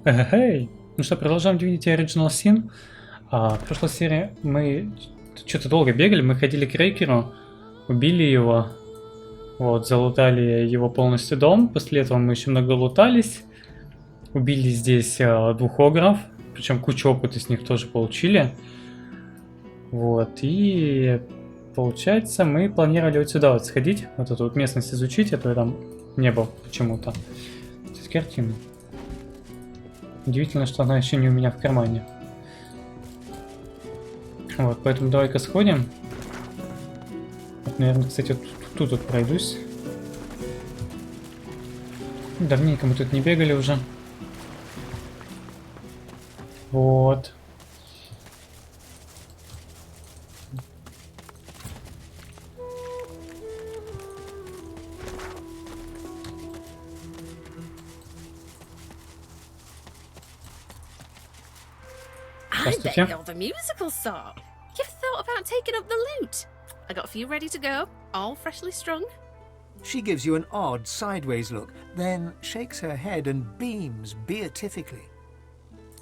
Эй! Ну что, продолжаем Divinity Original Sin. В прошлой серии мы что-то долго бегали, мы ходили к Рейкеру, убили его, вот, залутали его полностью дом, после этого мы еще много лутались, убили здесь двух огров, причем кучу опыта с них тоже получили, вот, и получается мы планировали вот сюда вот сходить, вот эту вот местность изучить, а то я там не был почему-то. Здесь картина. Удивительно, что она еще не у меня в кармане. Вот, поэтому давай-ка сходим. Вот, наверное, кстати, вот тут пройдусь. Давненько мы тут не бегали уже. Вот. I bet you're the musical sort. You've thought about taking up the lute. I got a few ready to go, all freshly strung. She gives you an odd sideways look, then shakes her head and beams beatifically.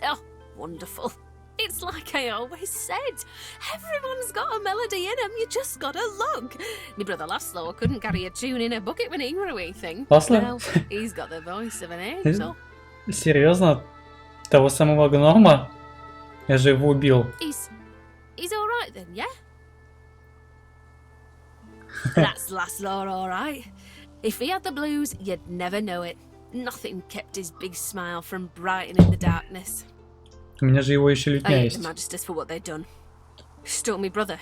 Oh, wonderful. It's like I always said. Everyone's got a melody in them, you just gotta look. My brother Laszlo couldn't carry a tune in a bucket when he grew anything. Well, he's got the voice of an angel. Серьезно? Того самого гнома? Я же его убил. He's alright then, yeah? That's Laszlo alright. If he had the blues, you'd never know it. Nothing kept his big smile from brightening the darkness. У меня же его еще лютня есть. I hate the Magisters for what they've done. Stole me brother.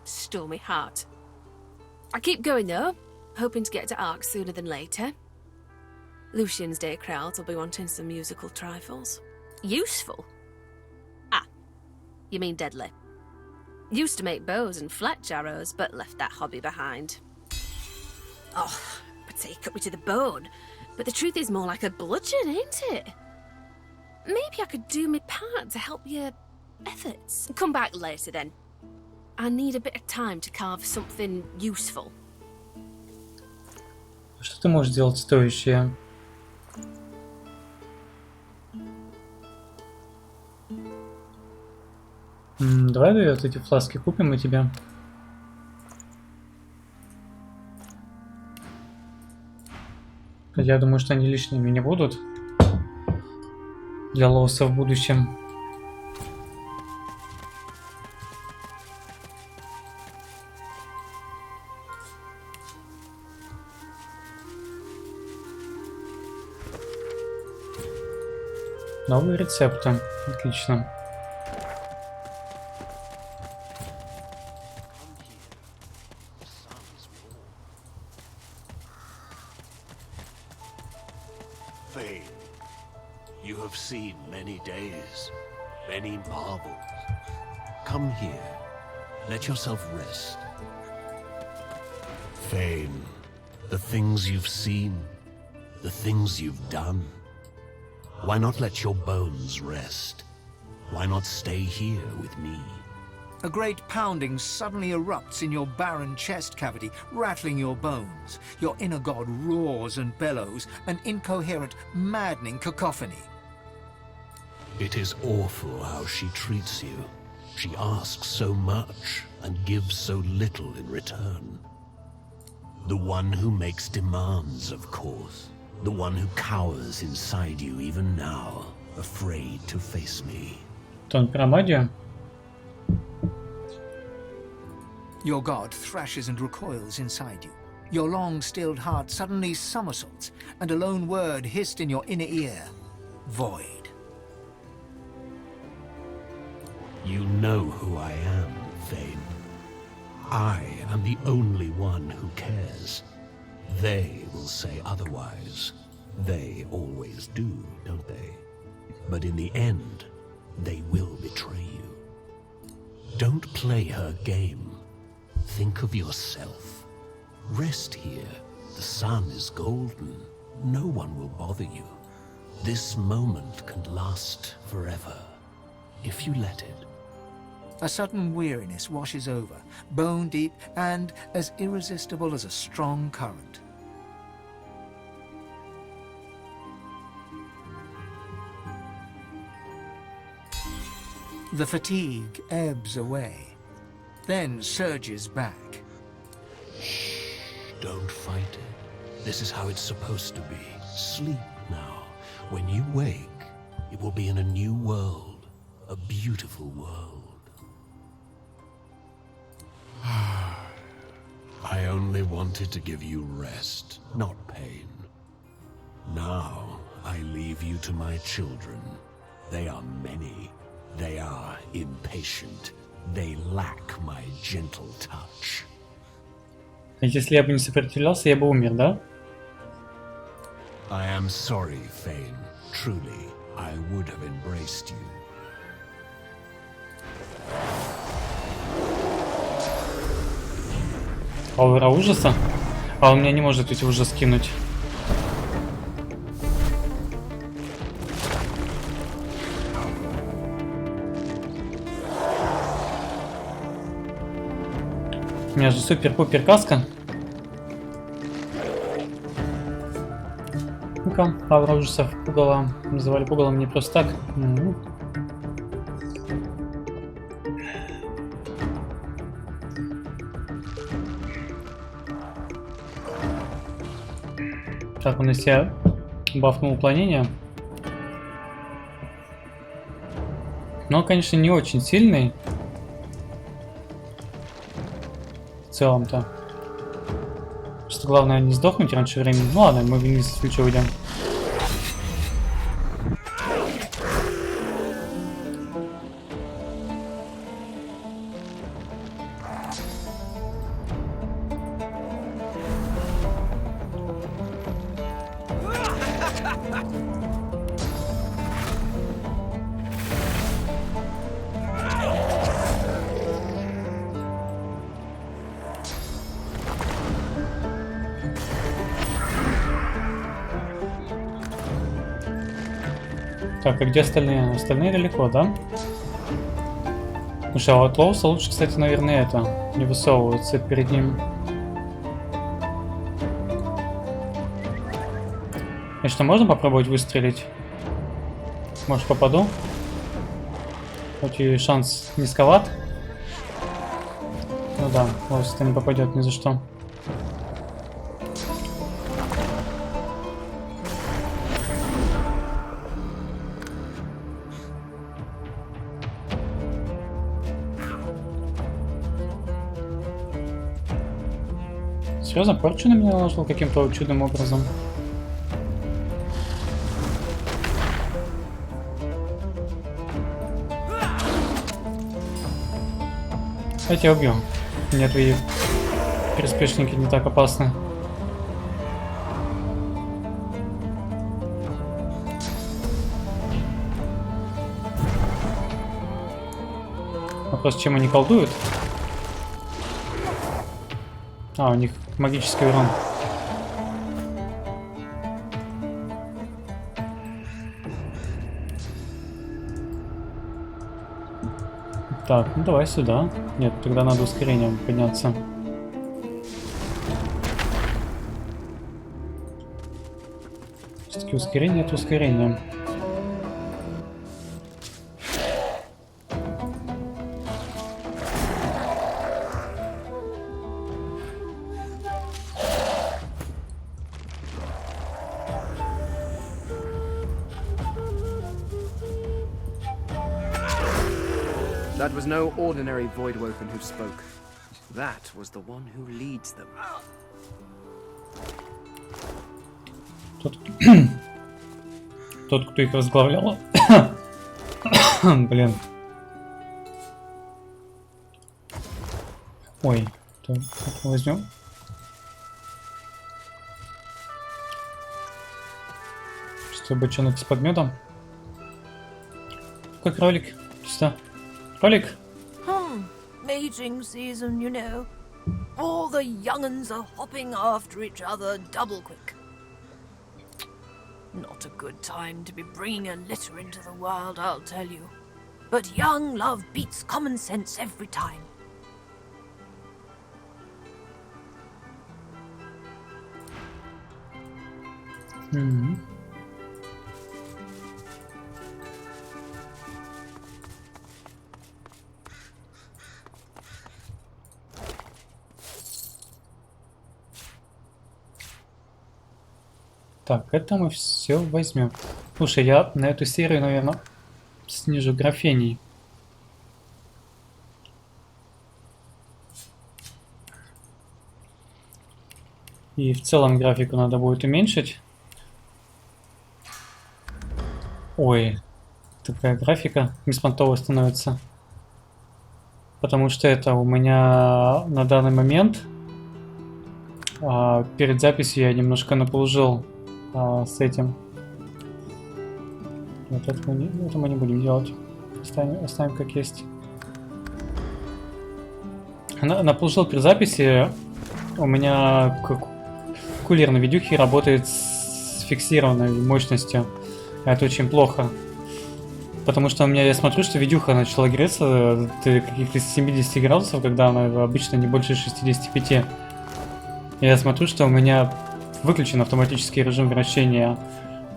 Stole me heart. I keep going though, hoping to get to Ark sooner than later. Lucian's day crowds will be wanting some musical trifles. Useful? You mean deadly? Used to make bows and fletch arrows, but left that hobby behind. Oh, I'd say you cut me to the bone, but the truth is more like a bludgeon, ain't it? Maybe I could do my part to help your efforts. Come back later then. I need a bit of time to carve something useful. Что ты можешь сделать стоящее? Давай вот эти фласки купим у тебя. Я думаю, что они лишними не будут для лоуса в будущем. Новые рецепты. Отлично. You have seen many days, many marvels. Come here, let yourself rest. Fame, the things you've seen, the things you've done. Why not let your bones rest? Why not stay here with me? A great pounding suddenly erupts in your barren chest cavity, rattling your bones. Your inner god roars and bellows, an incoherent, maddening cacophony. It is awful how she treats you. She asks so much and gives so little in return. The one who makes demands, of course. The one who cowers inside you even now, afraid to face me. Тон про магию. Your god thrashes and recoils inside you. Your long-stilled heart suddenly somersaults, and a lone word hissed in your inner ear. Void. You know who I am, Thane. I am the only one who cares. They will say otherwise. They always do, don't they? But in the end, they will betray you. Don't play her game. Think of yourself. Rest here. The sun is golden. No one will bother you. This moment can last forever, if you let it. A sudden weariness washes over, bone deep and as irresistible as a strong current. The fatigue ebbs away, then surges back. Don't fight it. This is how it's supposed to be. Sleep now. When you wake, it will be in a new world. A beautiful world. I only wanted to give you rest, not pain. Now, I leave you to my children. They are many. They are impatient. They lack my gentle touch. Если я бы не сопротивлялся, я бы умер, да? I am sorry, Thane. Truly, I would have embraced you. Аура ужаса? А он меня не может ведь ужас кинуть. У меня же супер-пупер каска. Ну-ка, аура ужасов пугала. Называли пугалом не просто так. Так, он из себя бафнул уклонение. Но, конечно, не очень сильный. В целом-то. Просто главное не сдохнуть раньше времени. Ну ладно, мы вниз с ключа уйдем. Так, а где остальные? Остальные далеко, да? Слушай, а от Лоуса лучше, кстати, наверное, это не высовывается перед ним. Конечно, можно попробовать выстрелить? Может, попаду? Хоть и шанс низковат. Ну да, Лоус-то не попадет ни за что. Серьезно, порчу на меня наложил каким-то чудным образом. Я тебя убью. Мне твои приспешники не так опасны. Вопрос, чем они колдуют? А, у них магический урон. Так, ну давай сюда. Нет, тогда надо ускорением подняться. Все-таки ускорение это ускорение. That was no ordinary Voidwoken who spoke. That was the one who leads them. Тот, кто их возглавлял. Блин. Ой, так, возьмем. Что, бочонок с подметом? Как кролик. Сюда. Кролик. Mating season, you know. All the young'uns are hopping after each other double quick. Not a good time to be bringing a litter into the world, I'll tell you. But young love beats common sense every time. Так, это мы все возьмем. Слушай, я на эту серию, наверное, снижу графений. И в целом графику надо будет уменьшить. Ой, такая графика беспонтовая становится. Потому что это у меня на данный момент перед записью я немножко наположил с этим. Вот это мы не будем делать. Оставим как есть. Наположил при записи. У меня кулер на видюхе работает с фиксированной мощностью. Это очень плохо. Потому что у меня, я смотрю, что видюха начала греться до каких-то 70 градусов, когда она обычно не больше 65. Я смотрю, что у меня выключен автоматический режим вращения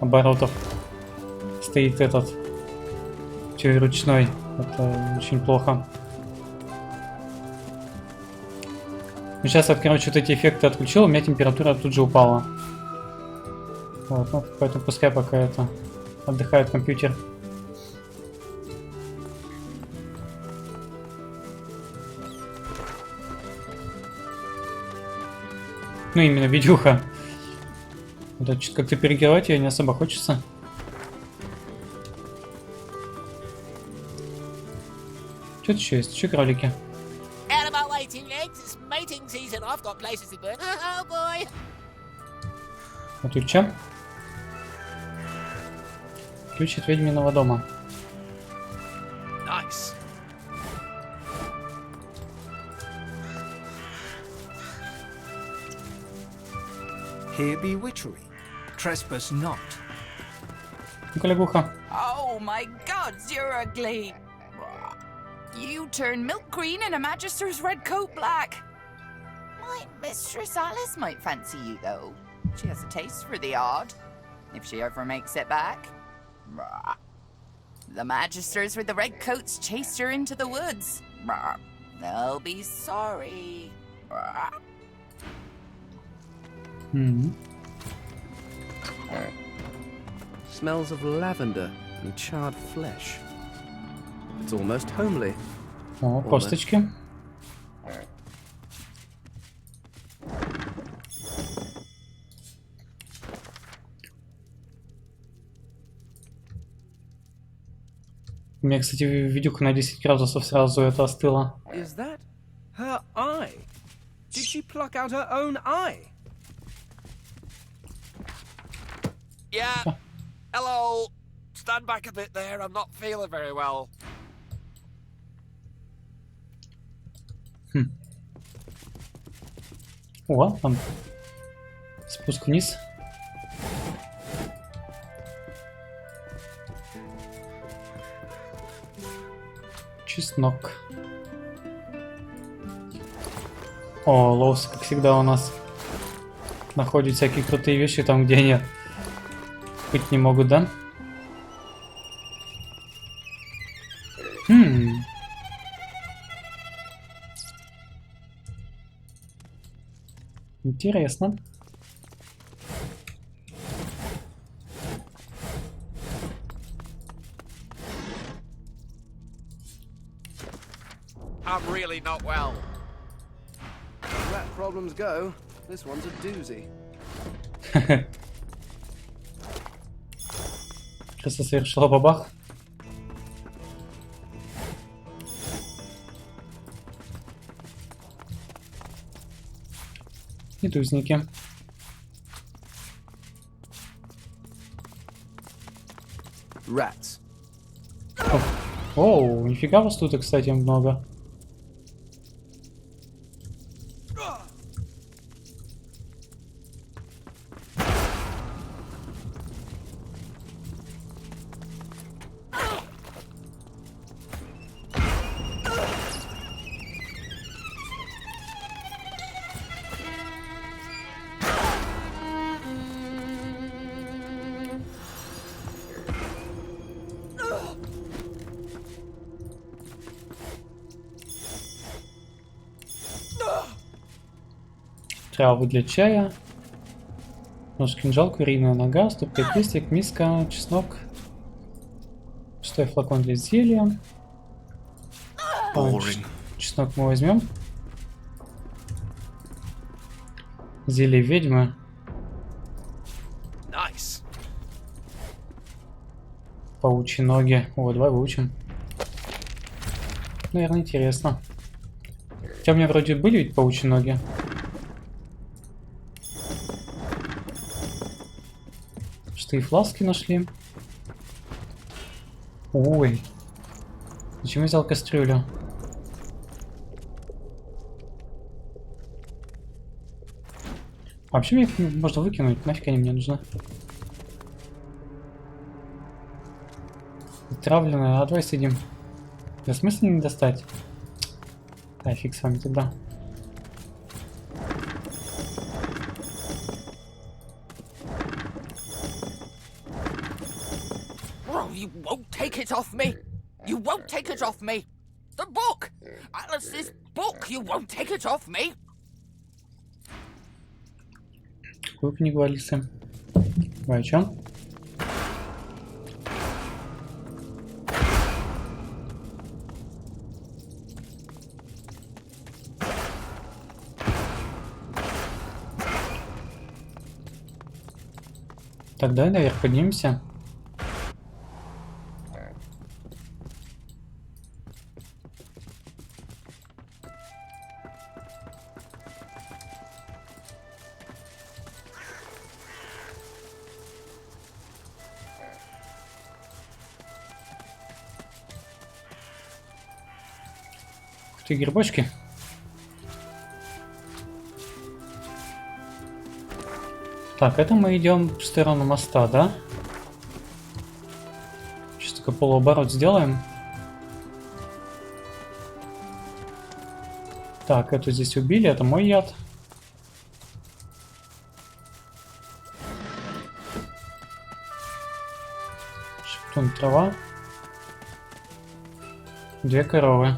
оборотов. Стоит этот ручной. Это очень плохо. Ну, сейчас я, короче, вот эти эффекты отключил, у меня температура тут же упала. Вот, ну, поэтому пускай пока это отдыхает компьютер. Ну, именно видюха. Вот что-то как-то перегревать ее не особо хочется. Что-то еще есть, еще кролики. А тут что? Ключ от ведьминого дома. Nice. Here be witchery. Trespass not. Ну-ка, лягуха. Oh my gods, you're ugly. You turn milk green and a magister's red coat black. My mistress Alice might fancy you, though. She has a taste for the odd, if she ever makes it back. The magisters with the red coats chased her into the woods. They'll be sorry. Smells of lavender and charred flesh. It's almost homely. О, косточки. У меня, кстати, видюха на 10 градусов сразу это остыло. Is that her eye? Did she pluck out her own eye? Yeah. Hello. Stand back a bit there. I'm not feeling very well. О, там спуск вниз. Чеснок. О, лоусы, как всегда, у нас находят всякие крутые вещи там, где они быть не могут, да? Интересно. I'm really not well. As rat problems go, this one's a doozy. Крыса совершила бабах. И тузники. Rats. Оу, нифига вас тут, кстати, много. Травы для чая. Нож, кинжал, куриная нога, ступка, пестик, миска, чеснок. Пустой флакон для зелья. Чеснок мы возьмем. Зелье ведьмы. Nice. Паучьи ноги. О, давай выучим. Наверное, интересно. Хотя у меня вроде были ведь паучьи ноги. Что и фласки нашли. Ой. Зачем я взял кастрюлю? А вообще мне их можно выкинуть, нафиг они мне нужны. Отравленная, а давай съедим. Да смысла не достать. Да, фиг с вами тогда. Oh, you won't take it off me. You won't take it off me. The book! Alice's book! You won't take it off me. Какую книгу Алисы? Давай, чё? Так, давай наверх поднимемся. Ух ты, грибочки. Так, это мы идем в сторону моста, да? Сейчас только полуоборот сделаем. Так, эту здесь убили, это мой яд. Шептун, трава. 2 коровы.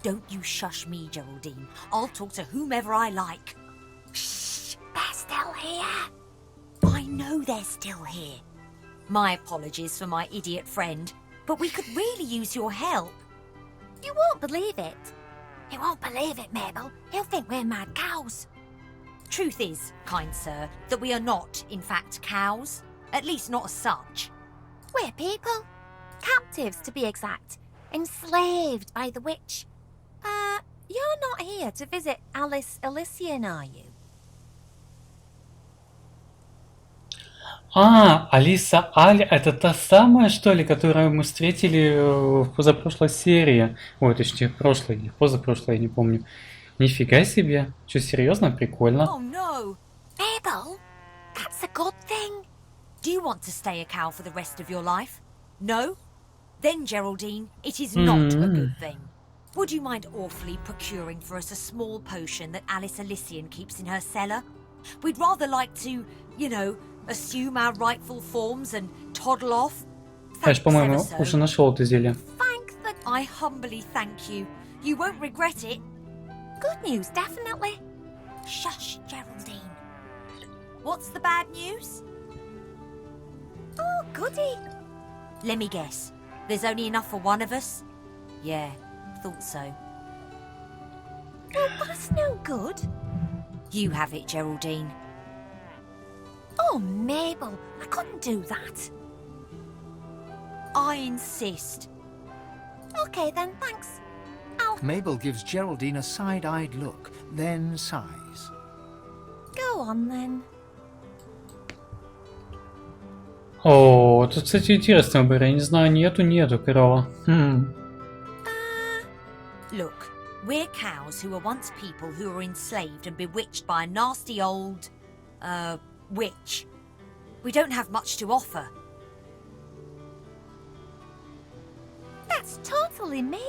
Don't you shush me, Geraldine. I'll talk to whomever I like. Shh! They're still here. I know they're still here. My apologies for my idiot friend, but we could really use your help. You won't believe it. You won't believe it, Mabel. He'll think we're mad cows. Truth is, kind sir, that we are not, in fact, cows. At least not as such. We're people. Captives, to be exact. Enslaved by the witch. You're not here to visit Alice Elysian, are you? А, Алиса Аля, это та самая, что ли, которую мы встретили в позапрошлой серии. Ой, точнее, в прошлой, или позапрошлой, я не помню. Нифига себе. Что, серьезно? Прикольно. Oh no! Mabel, that's a good thing. Do you want to stay a cow for the rest of your life? No? Then, Geraldine, it is not a good thing. Would you mind awfully procuring for us a small potion that Alice Elysian keeps in her cellar? We'd rather like to, you know, assume our rightful forms and toddle off. Конечно, по-моему, уже нашел это зелье. I humbly thank you. You won't regret it. Good news, definitely. Shush, Geraldine. What's the bad news? Oh, goody. Let me guess. There's only enough for one of us? Yeah, thought so. Well, that's no good. You have it, Geraldine. Oh, Mabel, I couldn't do that. I insist. Okay then, thanks. Mabel gives Geraldine a side-eyed look, then sighs. Go on then. О, тут, кстати, интересный выбор. Я не знаю, нету корова. Look, we're cows who were once people who were enslaved and bewitched by a nasty old, witch. We don't have much to offer. That's totally me.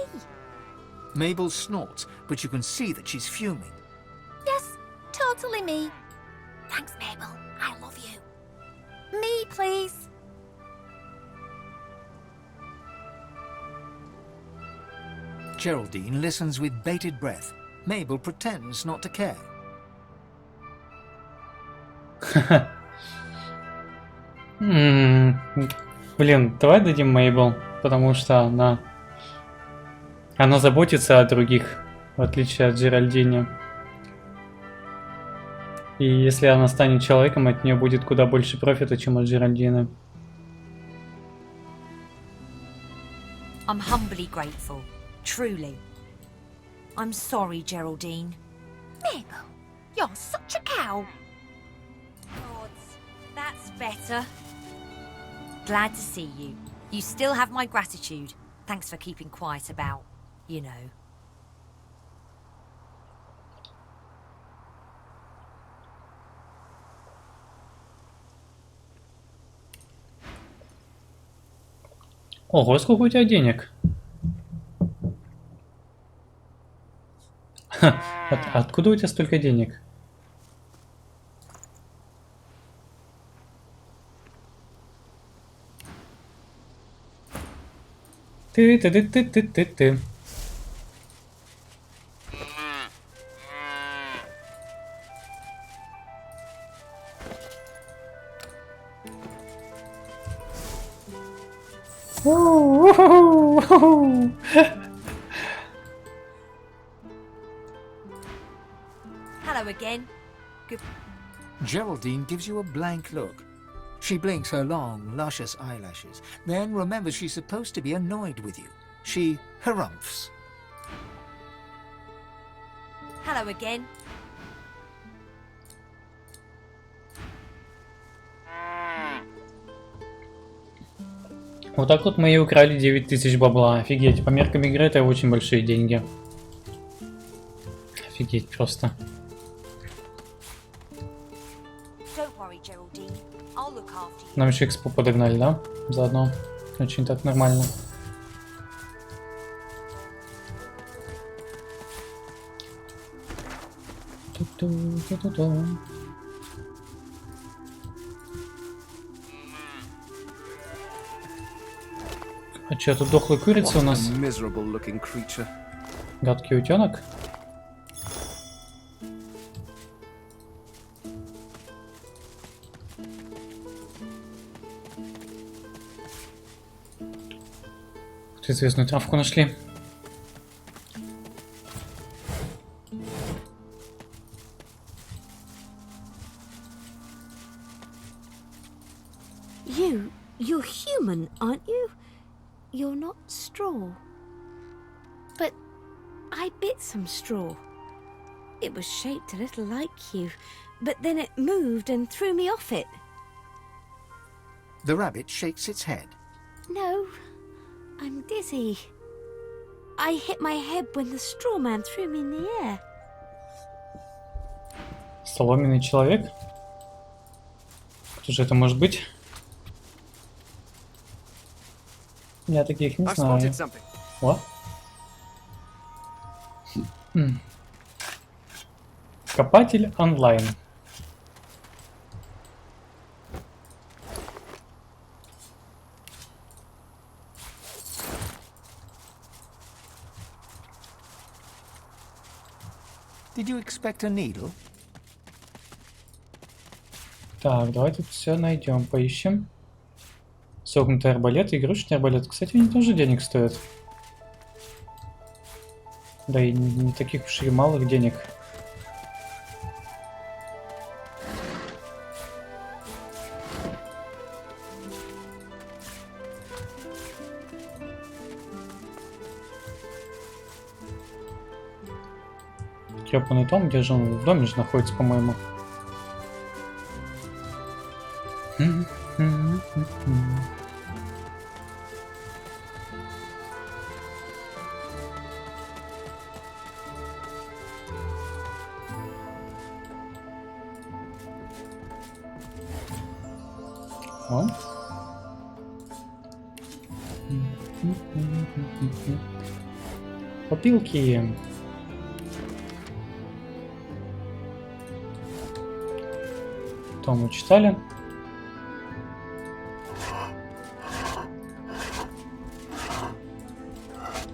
Mabel snorts, but you can see that she's fuming. Yes, totally me. Thanks, Mabel. I love you. Me, please. Geraldine listens with bated breath. Mabel pretends not to care. Блин, давай дадим Мейбл, потому что она заботится о других, в отличие от Джеральдини. И если она станет человеком, от нее будет куда больше профита, чем от Джеральдины. I'm humbly grateful, truly. I'm sorry, Geraldine. Mabel, you're such a cow. Gods, that's better. Glad to see you. You still have my gratitude. Thanks for keeping quiet about, you know. Ого, сколько у тебя денег? Откуда у тебя столько денег? Ты. Hello again. Good. Geraldine gives you a blank look. She blinks her long, luscious eyelashes, then remembers she's supposed to be annoyed with you. She harumphs. Hello again. Вот так вот мы и украли 9000 бабла. Офигеть, по меркам игры это очень большие деньги. Офигеть просто. Нам еще экспо подогнали, да? Заодно. Очень так нормально. А что, тут дохлая курица у нас? Гадкий утенок? Известную травку нашли. You're human, aren't you? You're not straw. But I bit some straw. It was shaped a little like you, but then it moved and threw me off it. The rabbit shakes its head. No, I'm dizzy. I hit my head when the straw man threw me in the air. Соломенный человек? Кто же это может быть? Я таких не знаю. О. Копатель онлайн. Did you expect a needle? Так, давай тут все найдем, поищем. Согнутый арбалет, игрушечный арбалет. Кстати, они тоже денег стоят. Да и не таких уж и малых денег. Трёпанный том, где же он? В доме же находится, по-моему. О. Попилки. То мы читали.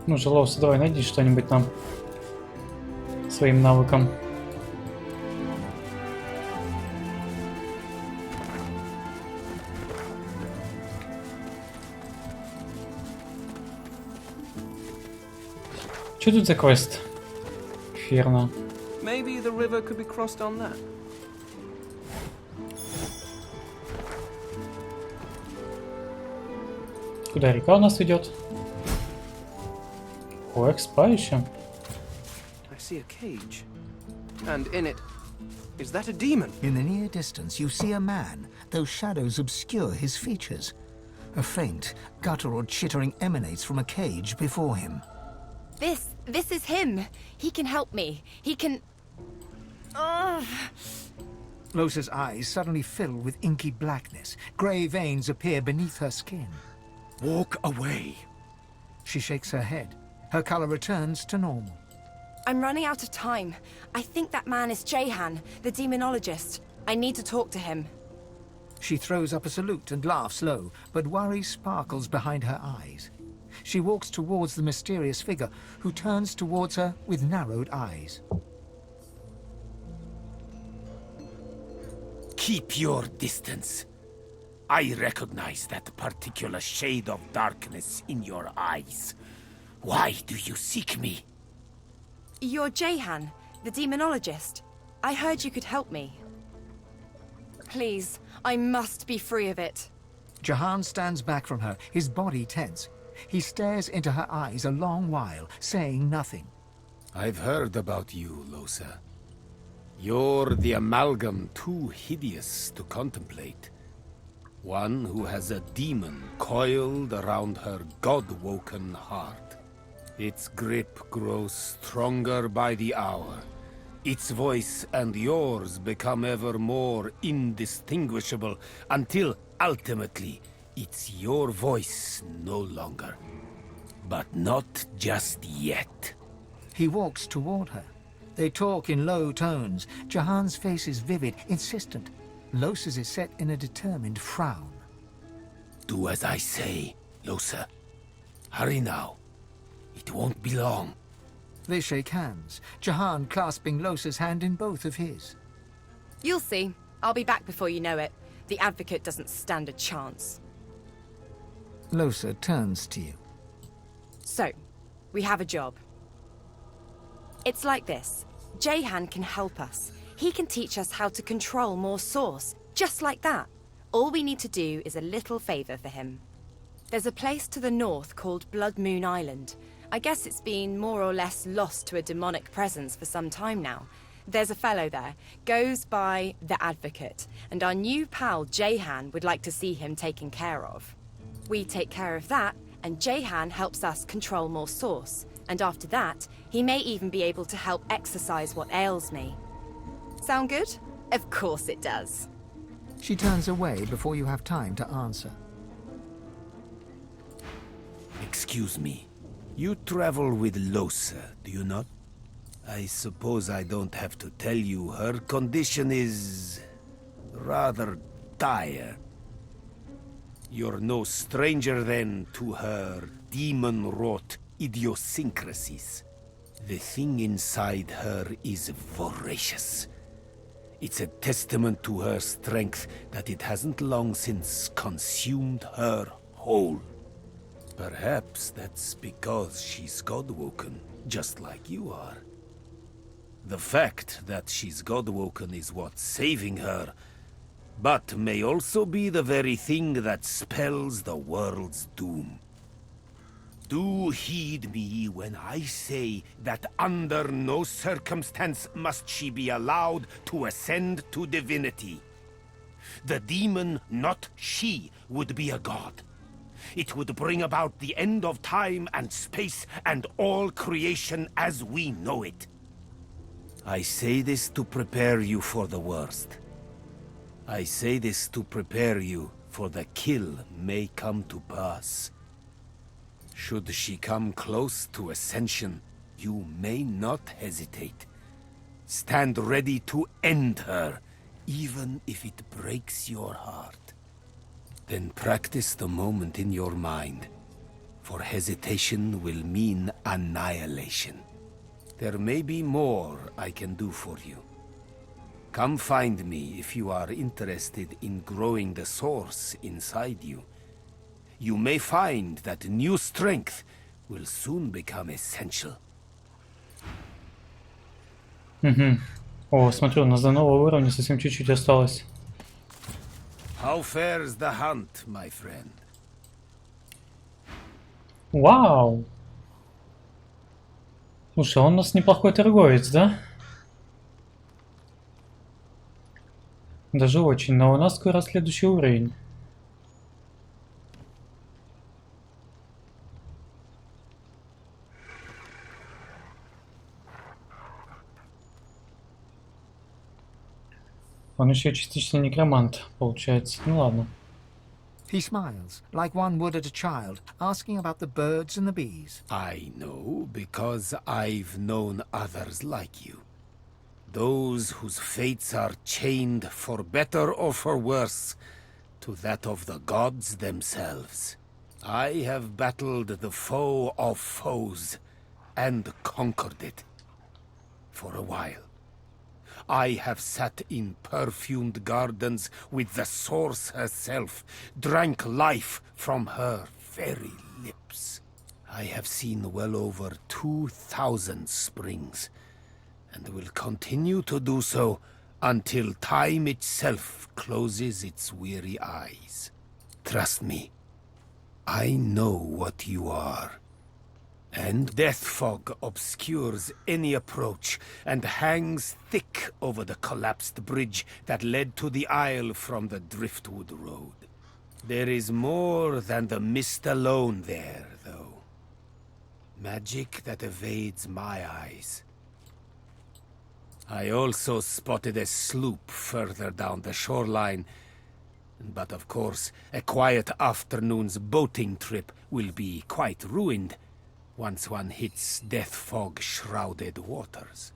Ну, Желоуса, давай найди что-нибудь нам своим навыкам. Что тут за квест? Ферно. Maybe the river could be crossed on that. Куда река у нас идет? О, экспа еще. I see a cage. And in it, is that a demon? In the near distance, you see a man, though shadows obscure his features. A faint, guttural chittering emanates from a cage before him. This is him. He can help me. He can... Ugh. Losa's eyes suddenly fill with inky blackness. Grey veins appear beneath her skin. Walk away. She shakes her head. Her color returns to normal. I'm running out of time. I think that man is Jahan, the demonologist. I need to talk to him. She throws up a salute and laughs low, but worry sparkles behind her eyes. She walks towards the mysterious figure, who turns towards her with narrowed eyes. Keep your distance. I recognize that particular shade of darkness in your eyes. Why do you seek me? You're Jahan, the demonologist. I heard you could help me. Please, I must be free of it. Jahan stands back from her, his body tense. He stares into her eyes a long while, saying nothing. I've heard about you, Losa. You're the amalgam too hideous to contemplate. One who has a demon coiled around her god-woken heart. Its grip grows stronger by the hour. Its voice and yours become ever more indistinguishable until, ultimately, it's your voice no longer. But not just yet. He walks toward her. They talk in low tones. Jahan's face is vivid, insistent. Losa's is set in a determined frown. Do as I say, Losa. Hurry now. It won't be long. They shake hands, Jahan clasping Losa's hand in both of his. You'll see. I'll be back before you know it. The advocate doesn't stand a chance. Losa turns to you. So, we have a job. It's like this. Jahan can help us. He can teach us how to control more source, just like that. All we need to do is a little favor for him. There's a place to the north called Blood Moon Island. I guess it's been more or less lost to a demonic presence for some time now. There's a fellow there, goes by the Advocate, and our new pal Jahan would like to see him taken care of. We take care of that, and Jahan helps us control more source. And after that, he may even be able to help exorcise what ails me. Sound good? Of course it does. She turns away before you have time to answer. Excuse me. You travel with Losa, do you not? I suppose I don't have to tell you her condition is rather dire. You're no stranger then to her demon-wrought idiosyncrasies. The thing inside her is voracious. It's a testament to her strength that it hasn't long since consumed her whole. Perhaps that's because she's God-woken, just like you are. The fact that she's God-woken is what's saving her, but may also be the very thing that spells the world's doom. Do heed me when I say that under no circumstance must she be allowed to ascend to divinity. The demon, not she, would be a god. It would bring about the end of time and space and all creation as we know it. I say this to prepare you for the worst. I say this to prepare you for the kill may come to pass. Should she come close to ascension, you may not hesitate. Stand ready to end her, even if it breaks your heart. Then practice the moment in your mind, for hesitation will mean annihilation. There may be more I can do for you. Come find me if you are interested in growing the source inside you. You may find that new strength will soon become essential. Угу. О, смотрю, у нас до нового уровня совсем чуть-чуть осталось. How fares the hunt, my friend? Вау! Слушай, он у нас неплохой торговец, да? Даже очень, но у нас скоро следующий уровень. Он еще частично некромант, получается. Ну ладно. He smiles, like one would at a child, asking about the birds and the bees. I know because I've known others like you. Those whose fates are chained, for better or for worse, to that of the gods themselves. I have battled the foe of foes, and conquered it. For a while. I have sat in perfumed gardens with the source herself, drank life from her very lips. I have seen well over 2,000 springs, and will continue to do so until time itself closes its weary eyes. Trust me, I know what you are. And death fog obscures any approach and hangs thick over the collapsed bridge that led to the isle from the driftwood road. There is more than the mist alone there, though. Magic that evades my eyes. I also spotted a sloop further down the shoreline, but of course, a quiet afternoon's boating trip will be quite ruined once one hits death fog-shrouded waters.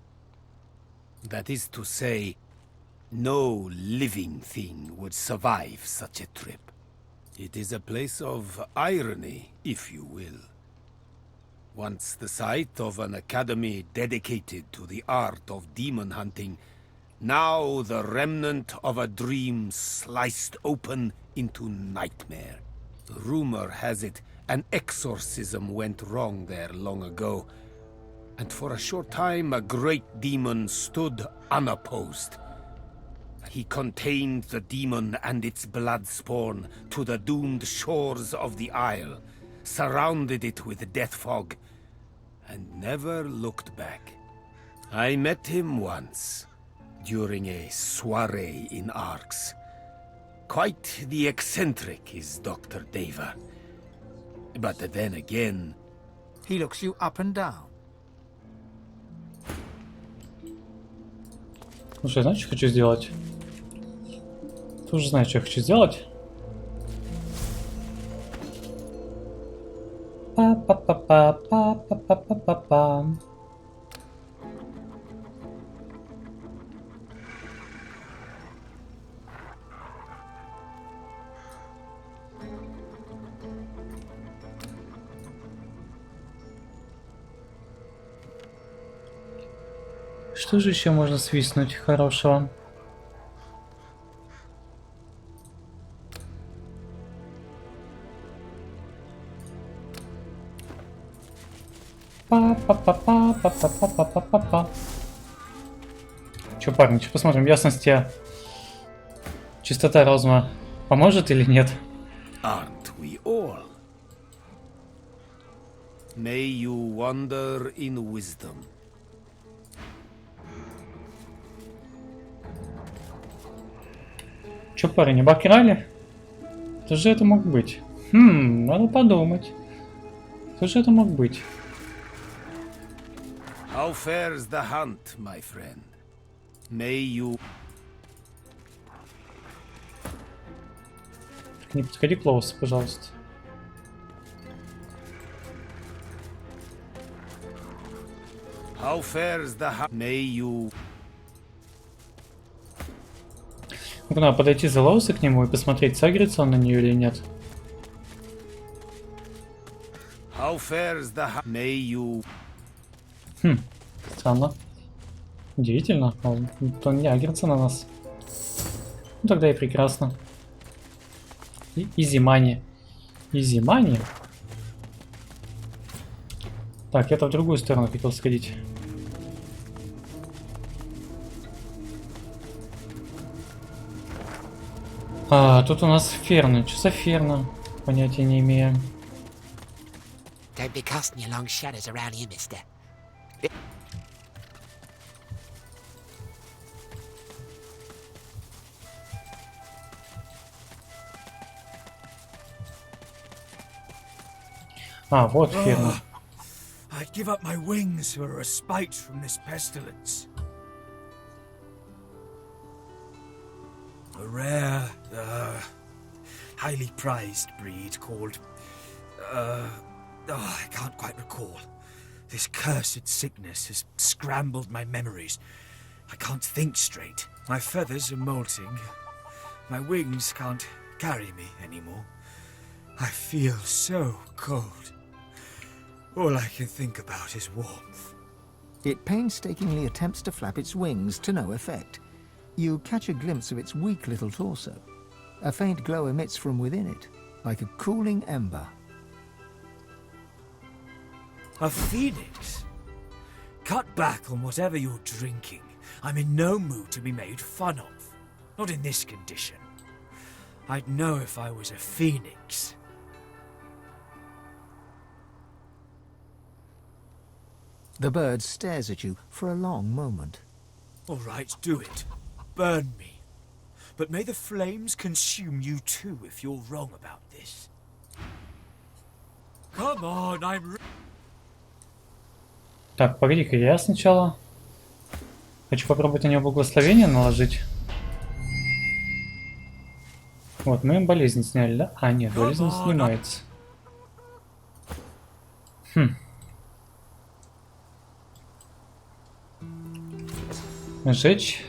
That is to say, no living thing would survive such a trip. It is a place of irony, if you will. Once the site of an academy dedicated to the art of demon hunting, now the remnant of a dream sliced open into nightmare. Rumor has it an exorcism went wrong there long ago, and for a short time a great demon stood unopposed. He contained the demon and its blood spawn to the doomed shores of the isle, surrounded it with death fog, and never looked back. I met him once, during a soiree in Arx. Quite the eccentric is Dr. Deva. But then again... He looks you up and down. Слушай, знаешь, что хочу сделать? Тоже знаю, что я хочу сделать. Па-па-па-па-па-па-па-па-па. Что же еще можно свистнуть хорошего? Па-па-па-па-па-па-па-па-па-па. Че, парни, че посмотрим, ясности, чистота разума поможет или нет? Aren't we all? May you wander in wisdom. Че, парень, обокрали? Кто же это мог быть? Надо подумать. Кто же это мог быть? How fares the hunt, my friend? May you... Не подходи close, пожалуйста. How fares the hunt? May you... Надо подойти за Лоуса к нему и посмотреть, сагрится он на нее или нет. How fares the hunt? May you... Странно. Удивительно. Он не агрится на нас. Ну тогда и прекрасно. Изи-мани. Изи-мани. Так, я-то в другую сторону хотел сходить. Тут у нас ферна. Что за ферна? Понятия не имею. Don't be casting your long shadows around here, mister. Вот ферма. I'd give up my wings for a respite from this pestilence. A rare, highly prized breed called, I can't quite recall. This cursed sickness has scrambled my memories. I can't think straight. My feathers are molting. My wings can't carry me anymore. I feel so cold. All I can think about is warmth. It painstakingly attempts to flap its wings to no effect. You catch a glimpse of its weak little torso. A faint glow emits from within it, like a cooling ember. A phoenix? Cut back on whatever you're drinking. I'm in no mood to be made fun of. Not in this condition. I'd know if I was a phoenix. The bird stares at you for a long moment. All right, do it. Burn me. But may the flames consume you too if you're wrong about this. Come on, I'm... Так, погоди-ка, я сначала хочу попробовать на него благословение наложить. Вот, мы им болезнь сняли, да? Нет, болезнь снимается. Сжечь.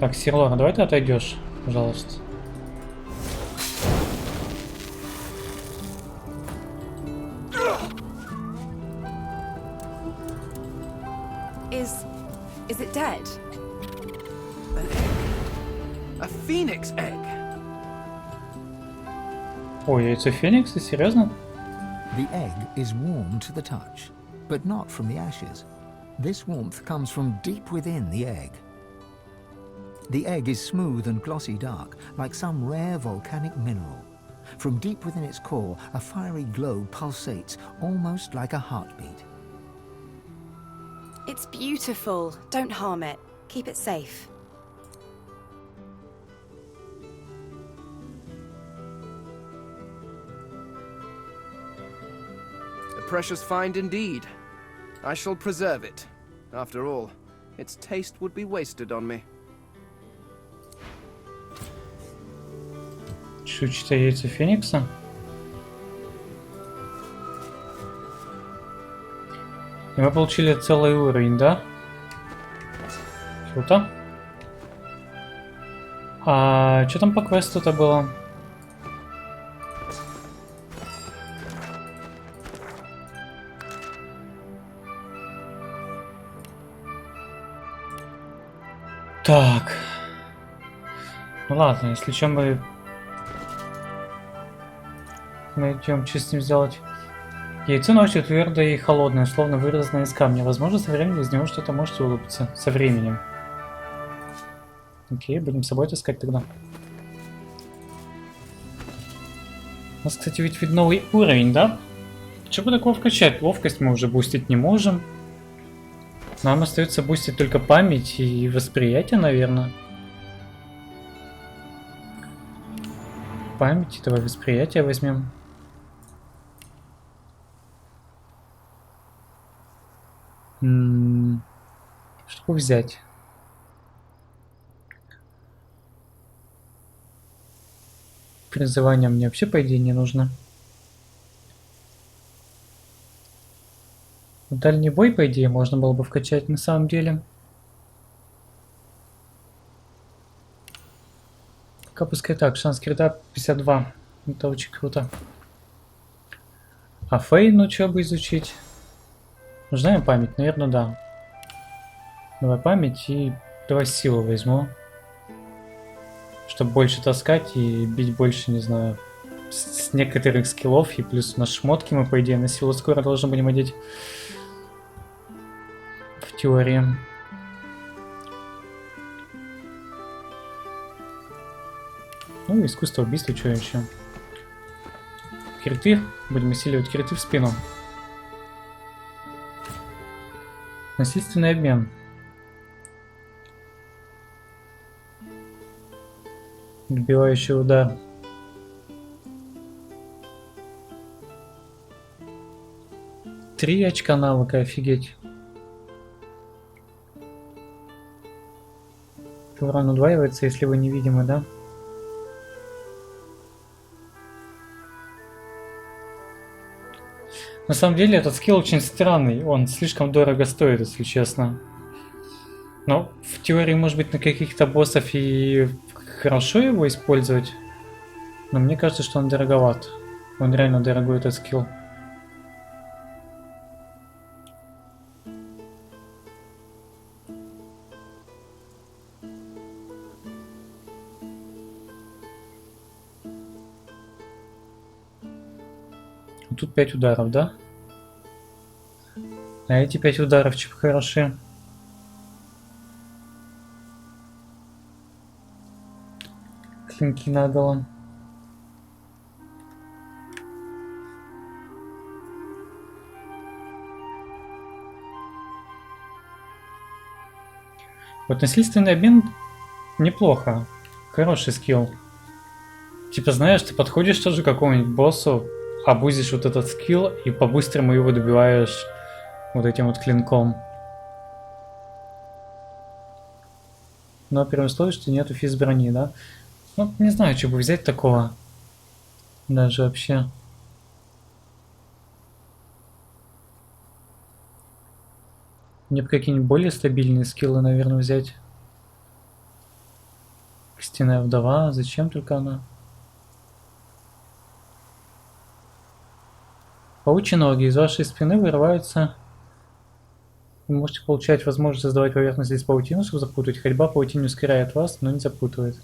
Так, Сирлора, давай ты отойдешь, пожалуйста. Is it dead? An egg. A phoenix egg. Ой, яйцо Феникса, серьезно? The egg is warm to the touch, but not from the ashes. This warmth comes from deep within the egg. The egg is smooth and glossy dark, like some rare volcanic mineral. From deep within its core, a fiery glow pulsates, almost like a heartbeat. It's beautiful. Don't harm it. Keep it safe. A precious find indeed. I shall preserve it. After all, its taste would be wasted on me. Чучело яйца Феникса. И мы получили целый уровень, да? Круто. Что там по квесту-то было? Так. Ну ладно, если что, мы найдем, что с ним сделать. Яйцо носит твердое и холодное, словно вырезанное из камня. Возможно, со временем из него что-то может вылупиться. Со временем. Окей, будем с собой таскать тогда. У нас, кстати, ведь новый уровень, да? Чего такого вкачать? Ловкость мы уже бустить не можем. Нам остается бустить только память и восприятие, наверное. Память, давай восприятие возьмем. Что взять? Призывание мне вообще, по идее, не нужно. Дальний бой, по идее, можно было бы вкачать на самом деле. Пока пускай так. Шанс крита 52. Это очень круто. А Фей, ну что бы изучить? Нужна им память? Наверное, да. Давай память и давай силу возьму. Чтобы больше таскать и бить больше, не знаю, с некоторых скиллов. И плюс на шмотки мы, по идее, на силу скоро должны будем одеть. В теории. Ну, искусство убийства, что еще? Криты. Будем усиливать криты в спину. Насильственный обмен. Отбивающий удар. Три очка навыка, офигеть. Урон удваивается, если вы невидимы, да? На самом деле этот скилл очень странный, он слишком дорого стоит, если честно. Но в теории, может быть, на каких-то боссов и хорошо его использовать. Но мне кажется, что он дороговат. Он реально дорогой, этот скилл. Тут 5 ударов, да? А эти 5 ударов чип хороши. Клинки наголо. Вот насильственный обмен неплохо. Хороший скилл. Типа, знаешь, ты подходишь тоже к какому-нибудь боссу, обузишь вот этот скилл и по-быстрому его добиваешь вот этим вот клинком. Но при условии, что нету физ брони, да? Ну, не знаю, что бы взять такого. Даже вообще. Мне бы какие-нибудь более стабильные скиллы, наверное, взять. Костяная вдова, зачем только она? Паучьи ноги из вашей спины вырываются. Вы можете получать возможность создавать поверхность из паутины, чтобы запутать. Ходьба паутины ускоряет вас, но не запутывает.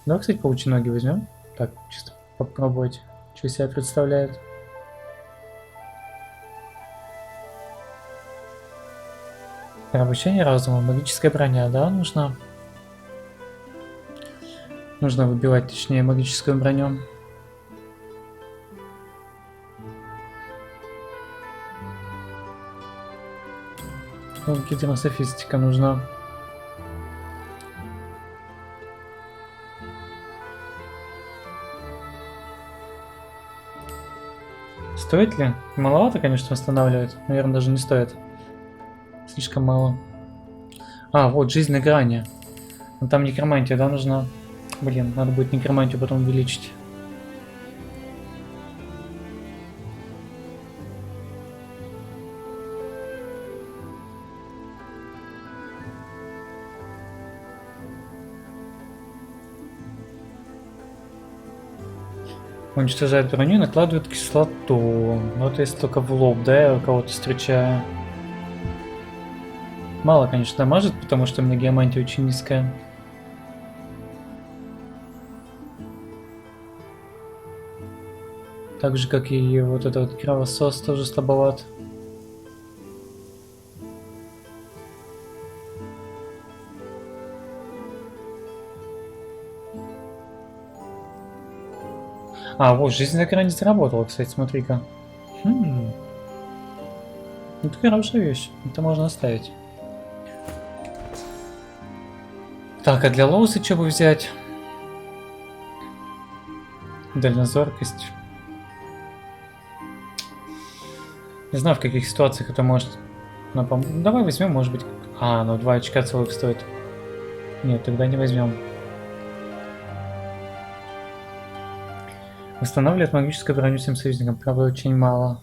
Давай, кстати, паучьи ноги возьмем. Так, чисто попробовать, что из себя представляет. Обучение разума. Магическая броня, да, нужна? Нужно выбивать, точнее, магическую броню. Гидрософистика нужна. Стоит ли? Маловато, конечно, восстанавливать. Наверное, даже не стоит. Слишком мало. А, вот, жизнь на грани. Но там некромантия, да, нужна? Блин, надо будет некромантию потом увеличить. Уничтожает броню и накладывает кислоту. Но это если только в лоб, да, я кого-то встречаю. Мало, конечно, дамажит, потому что у меня геомантия очень низкая. Так же, как и вот этот вот кровосос тоже слабоват. А, вот, жизнь на экране заработала, кстати, смотри-ка. Это хорошая вещь, это можно оставить. Так, а для Лоуса что бы взять? Дальнозоркость. Не знаю, в каких ситуациях это может... Давай возьмем, может быть... А, ну 2 очка целых стоит. Нет, тогда не возьмем. Восстанавливает магическую броню всем союзникам. Правда, очень мало.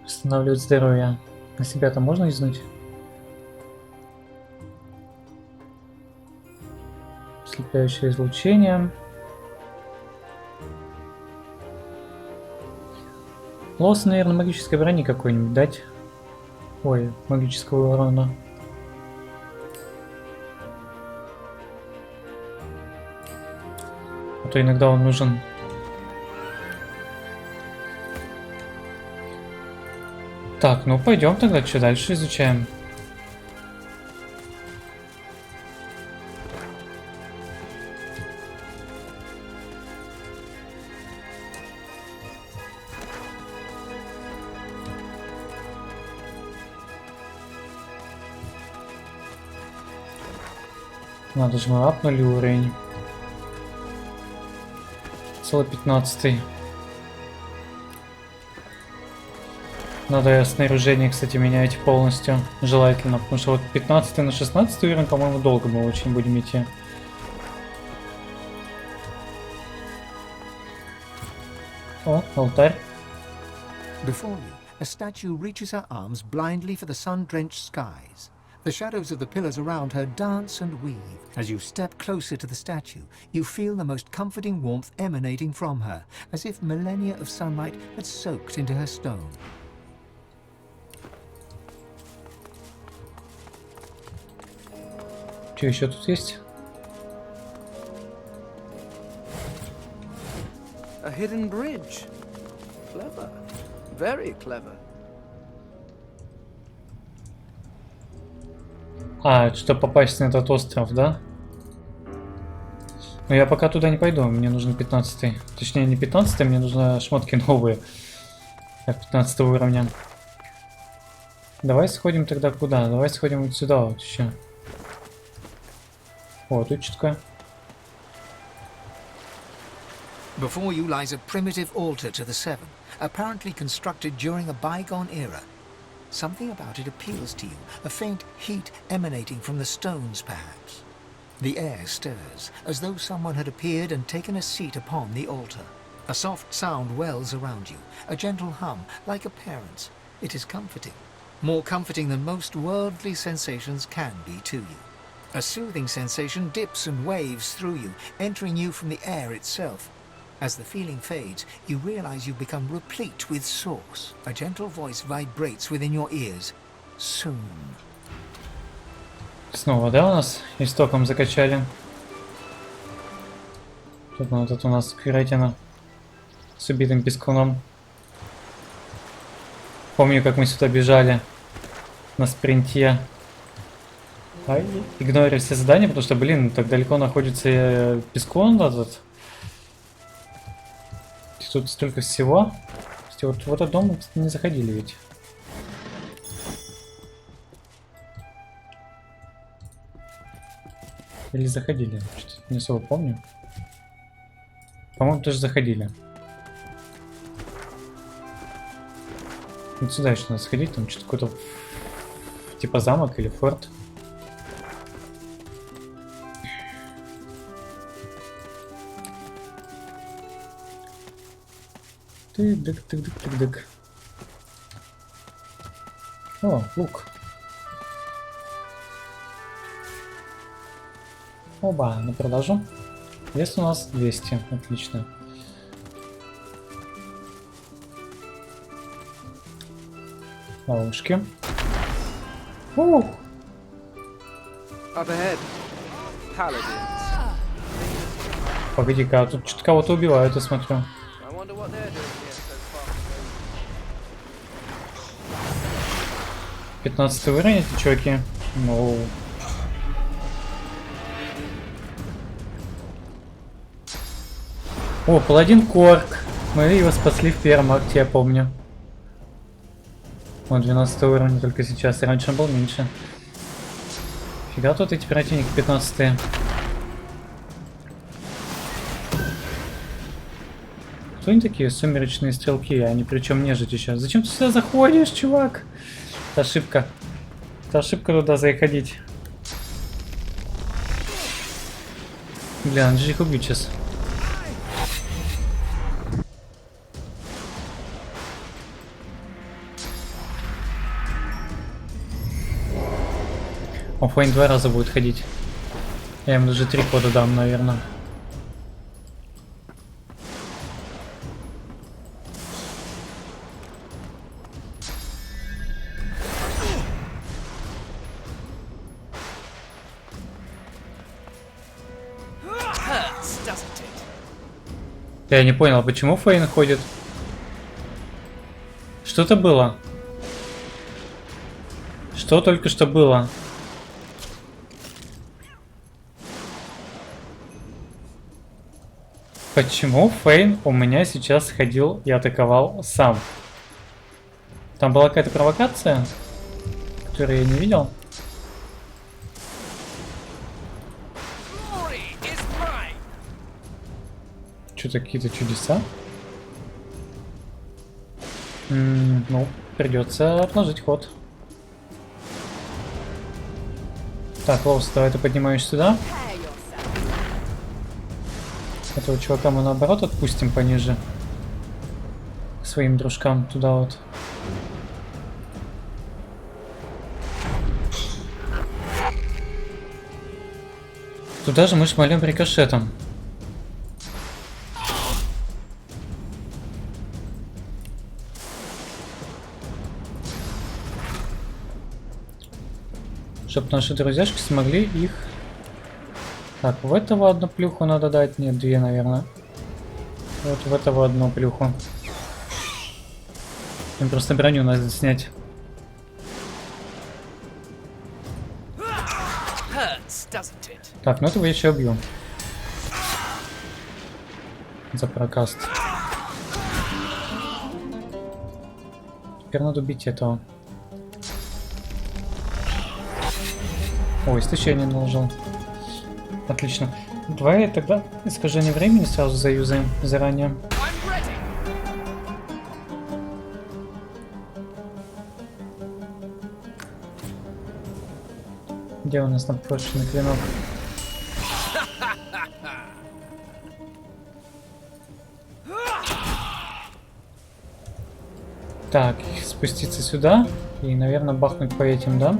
Восстанавливает здоровье. На себя-то можно юзнуть? Слепляющее излучение. Лос, наверное, магической брони какой-нибудь дать. Ой, магического урона. А то иногда он нужен. Так, ну пойдем тогда, что дальше изучаем. Надо же, мы апнули уровень. Целый 15-й. Надо снаряжение, кстати, менять полностью. Желательно, потому что вот 15 на 16 уровень, по-моему, долго мы очень будем идти. О, алтарь. Before you, a statue reaches her arms blindly for the sun-drenched skies. The shadows of the pillars around her dance and weave. As you step closer to the statue, you feel the most comforting warmth emanating from her, as if millennia of sunlight had soaked into her stone. Что еще тут есть? A hidden bridge. Clever. Very clever. А, чтобы попасть на этот остров, да? Но я пока туда не пойду, мне нужен 15-й. Точнее, не 15-й, мне нужны шмотки новые. Как 15 уровня. Давай сходим тогда куда? Давай сходим вот сюда вот еще. О, тут что-то. Before you lies a primitive altar to the Seven, apparently constructed during a bygone era. Something about it appeals to you, a faint heat emanating from the stones, perhaps. The air stirs, as though someone had appeared and taken a seat upon the altar. A soft sound wells around you, a gentle hum, like a parent's. It is comforting, more comforting than most worldly sensations can be to you. A soothing sensation dips and waves through you, entering you from the air itself. As the feeling fades, you realize you become replete with source. A gentle voice vibrates within your ears. Soon. Снова, да, у нас истоком закачали? Тут вот это у нас кретина с убитым пескуном. Помню, как мы сюда бежали на спринте. Игнорили все задания, потому что, блин, так далеко находится пескун этот. Тут столько всего. Кстати, вот в этот дом мы не заходили ведь. Или заходили? Что-то не особо помню. По-моему, тоже заходили. Вот сюда еще надо сходить, там что-то какой-то типа замок или форт. Тык-дык-тык-дык-тык-дык. О, лук. Оба, на продажу. Вес у нас 200, отлично. Ловушки. Ух! Погоди-ка, а тут что-то кого-то убивают, я смотрю. 15 уровень эти чуваки. Ну. О, паладин Корк. Мы его спасли в первом акте, я помню. Он 12 уровень только сейчас. Раньше он был меньше. Фига тут эти противники 15-е. Кто они такие? Сумеречные стрелки. Они причем нежить еще. Зачем ты сюда заходишь, чувак? Это ошибка. Это ошибка туда заходить. Бля, надо же их убить сейчас. Оффлейн 2 раза будет ходить. Я ему даже 3 хода дам, наверное. Я не понял, почему Фейн ходит? Что-то было. Что только что было? Почему Фейн у меня сейчас ходил и атаковал сам? Там была какая-то провокация, которую я не видел. Что-то какие-то чудеса. Ну, придется отложить ход. Так, Лоус, давай ты поднимаешь сюда. Этого чувака мы наоборот отпустим пониже. К своим дружкам туда вот. Туда же мы шмалем рикошетом. Чтоб наши друзьяшки смогли их... Так, в этого одну плюху надо дать. Нет, две, наверное. Вот в этого одну плюху. Им просто броню надо снять. Так, ну этого я еще убью. За прокаст. Теперь надо убить этого. Ой, истощение наложил. Отлично. Давай тогда искажение времени сразу заюзаем заранее. Где у нас напорченный клинок? Так, спуститься сюда и, наверное, бахнуть по этим, да?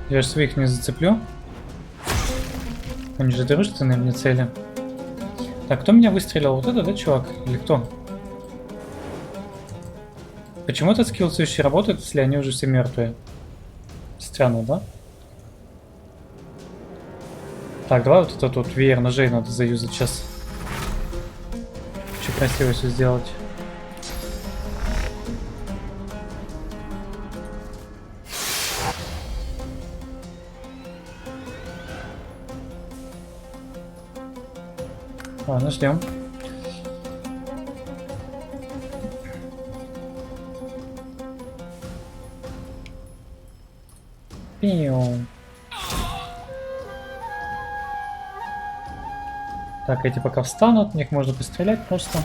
Я же своих не зацеплю. Они же дружественные мне цели. Так, кто меня выстрелил? Вот это, да, чувак? Или кто? Почему этот скилл все еще работает, если они уже все мертвые? Странно, да? Так, давай вот этот вот веер ножей надо заюзать сейчас. Очень красиво все сделать. Ладно, ждем. Пиу. Так, эти пока встанут, в них можно пострелять просто.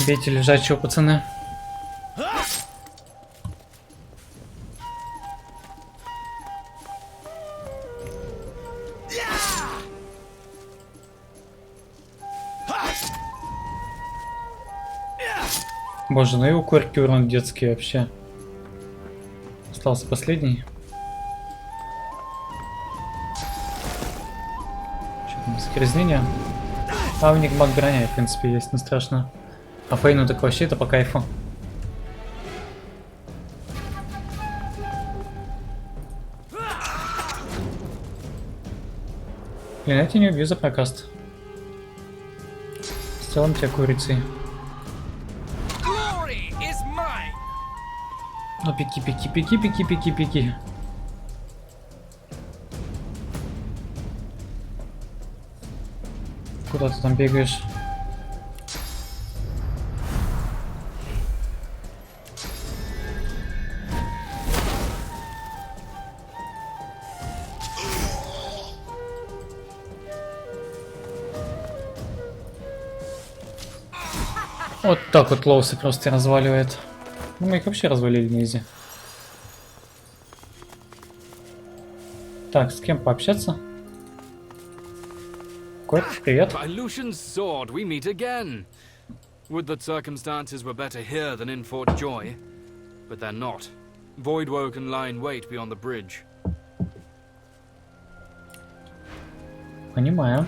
Бейте лежачего, пацаны. Боже, ну и у корки урон детский вообще. Остался последний. Что там, загрязнение? А у них маг броня, в принципе, есть, не страшно. А Фейну так вообще это по кайфу. Блин, я тебя не убью за прокаст. Сделаем тебя курицей. Ну, пики, пики, пики, пики, пики, пики. Куда ты там бегаешь? Вот так вот Лоусы просто разваливает. Ну, мы их вообще развалили на изи. Так, с кем пообщаться? Кот, привет. By Lucian's sword, we meet again. Would that circumstances were better here than in Fort Joy, but they're not. Voidwoken lie in wait beyond the bridge. Понимаю.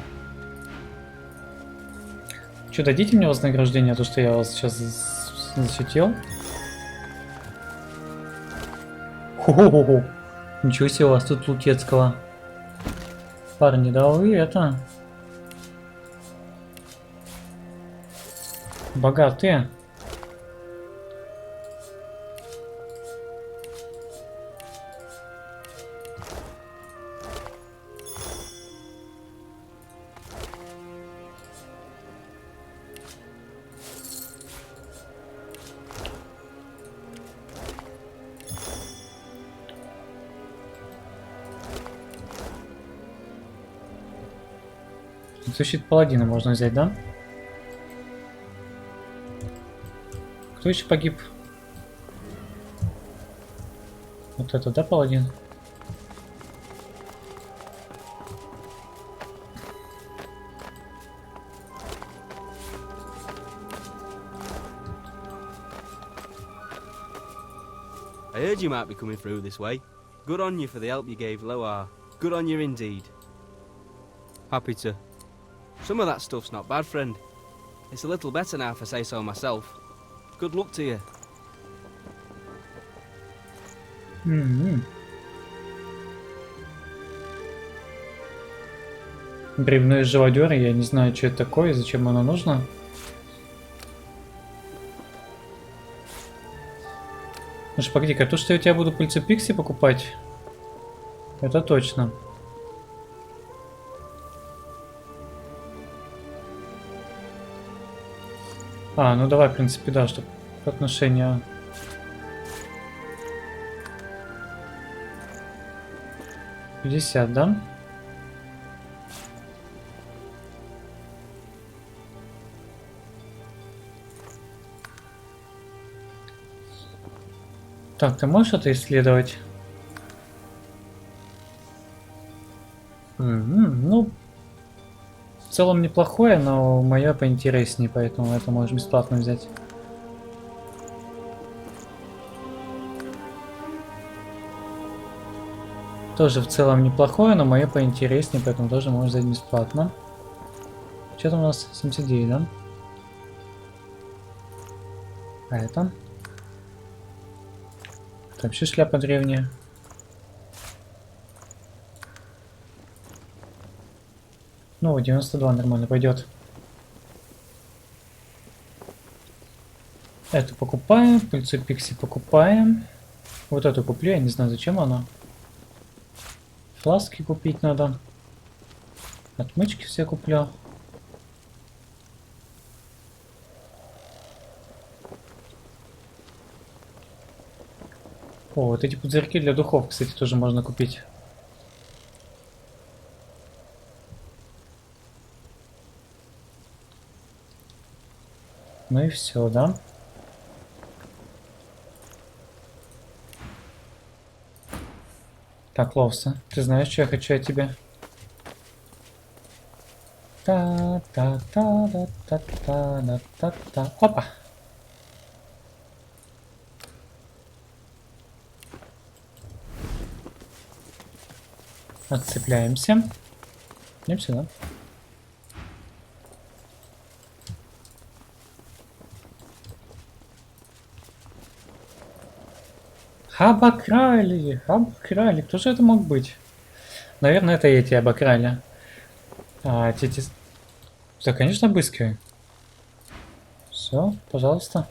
Что, дадите мне вознаграждение, то, что я вас сейчас защитил? Хо-хо-хо-хо. Ничего себе у вас тут лутецкого. Парни, да вы это... богатые. Защиту паладина можно взять, да? Кто еще погиб? Вот это, да, паладин? I heard you might be coming through this way. Good on you for the help you gave Loar. Good on you indeed. Happy to. Some of that stuff's not bad, friend. It's a little better now if I say so myself. Good luck to you. Бревные живодеры, я не знаю, что это такое и зачем оно нужно. Ну что, погоди-ка, то, что я у тебя буду пыльцу пикси покупать, это точно. А, ну давай, в принципе, да, чтобы отношения... $50, да? Так, ты можешь это исследовать? Ну, в целом неплохое, но мое поинтереснее, поэтому это можешь бесплатно взять. Тоже в целом неплохое, но мое поинтереснее, поэтому тоже можешь взять бесплатно. Что там у нас? 79, да? А это? Это вообще шляпа древняя. Ну, 92 нормально пойдет. Эту покупаем, пыльцу пикси покупаем. Вот эту куплю, я не знаю, зачем она. Фласки купить надо. Отмычки все куплю. О, вот эти пузырьки для духов, кстати, тоже можно купить. Ну и все, да? Так, Ловса, ты знаешь, что я хочу от тебя? Та-та-та-та-та-та-та-та. Опа! Отцепляемся. Идем сюда. Обокрали! Обокрали! Кто же это мог быть? Наверное, это эти обокрали. А эти... Да, конечно, обыскивай. Все, пожалуйста.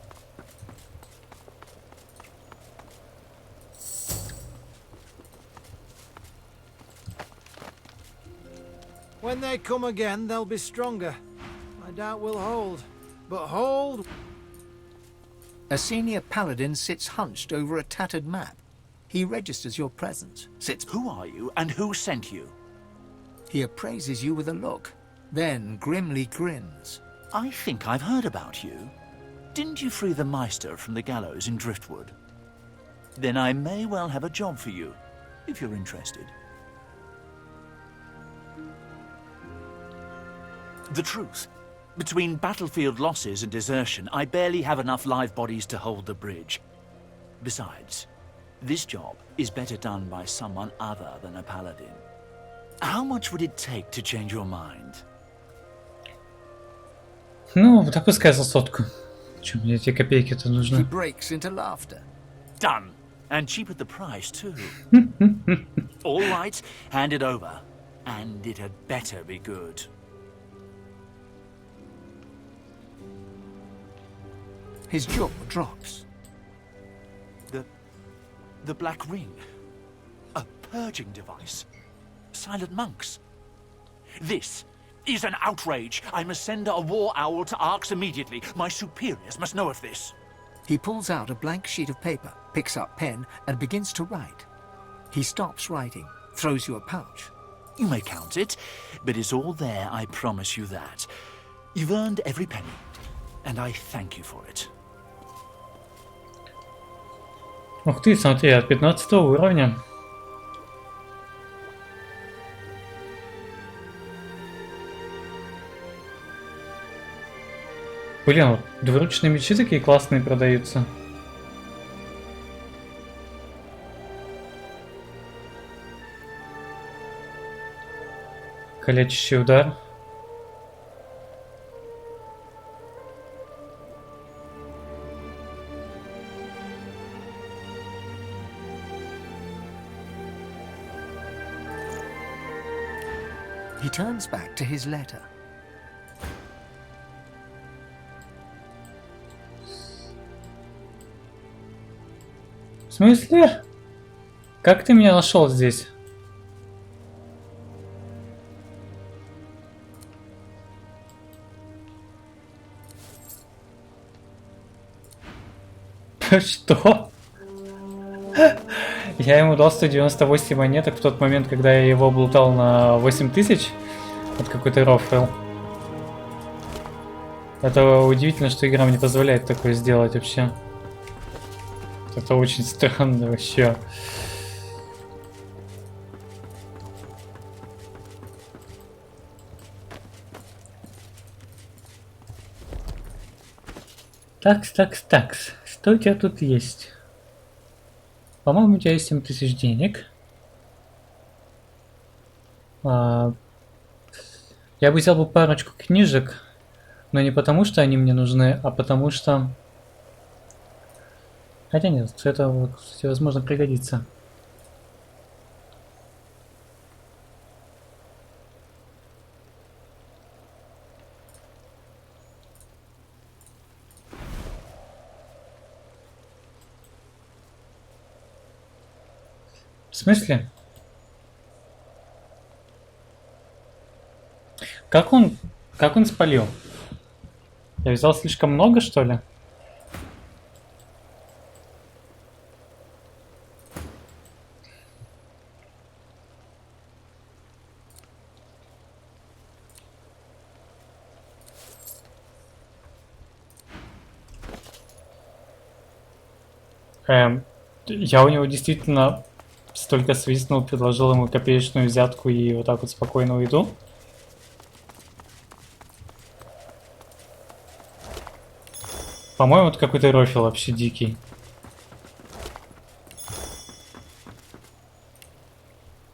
When they come again, they'll be stronger. I doubt we'll hold. But hold! A senior paladin sits hunched over a tattered map. He registers your presence. Sits, who are you and who sent you? He appraises you with a look, then grimly grins. I think I've heard about you. Didn't you free the Meister from the gallows in Driftwood? Then I may well have a job for you, if you're interested. The truth. Between battlefield losses and desertion, I barely have enough live bodies to hold the bridge. Besides, this job is better done by someone other than a paladin. How much would it take to change your mind? Ну, да пускай за 100. Чё, мне эти копейки-то He нужны? breaks into laughter. Done. And cheap at the price, too. All right, hand it over. And it had better be good. His jaw drops. The Black Ring. A purging device. Silent monks. This is an outrage. I must send a war owl to Arx immediately. My superiors must know of this. He pulls out a blank sheet of paper, picks up pen, and begins to write. He stops writing, throws you a pouch. You may count it, but it's all there, I promise you that. You've earned every penny, and I thank you for it. Ух ты, смотри, от 15 уровня. Блин, вот двуручные мечи такие классные продаются. Калечащий удар. He turns back to his letter. В смысле? Как ты меня нашел здесь? Что? Я ему дал 198 монеток в тот момент, когда я его облутал на 8000. Вот какой-то рофл. Это удивительно, что игра мне позволяет такое сделать вообще. Это очень странно вообще. Такс. Что у тебя тут есть? По-моему, у тебя есть 7000 денег. Я бы взял бы парочку книжек, но не потому, что они мне нужны, а потому что... Хотя нет, это, кстати, возможно, пригодится. В смысле? Как он спалил? Я взял слишком много, что ли? Я у него действительно столько свистнул, предложил ему копеечную взятку и вот так вот спокойно уйду. По-моему, это какой-то рофл вообще дикий.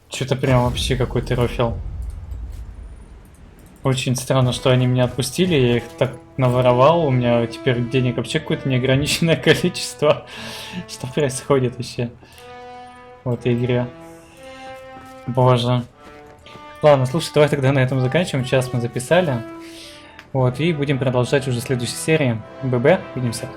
Что-то прям вообще какой-то рофл. Очень странно, что они меня отпустили, я их так наворовал, у меня теперь денег вообще какое-то неограниченное количество. Что происходит вообще в этой игре? Боже. Ладно, слушай, давай тогда на этом заканчиваем, час мы записали. Вот, и будем продолжать уже в следующей серии. ББ, увидимся.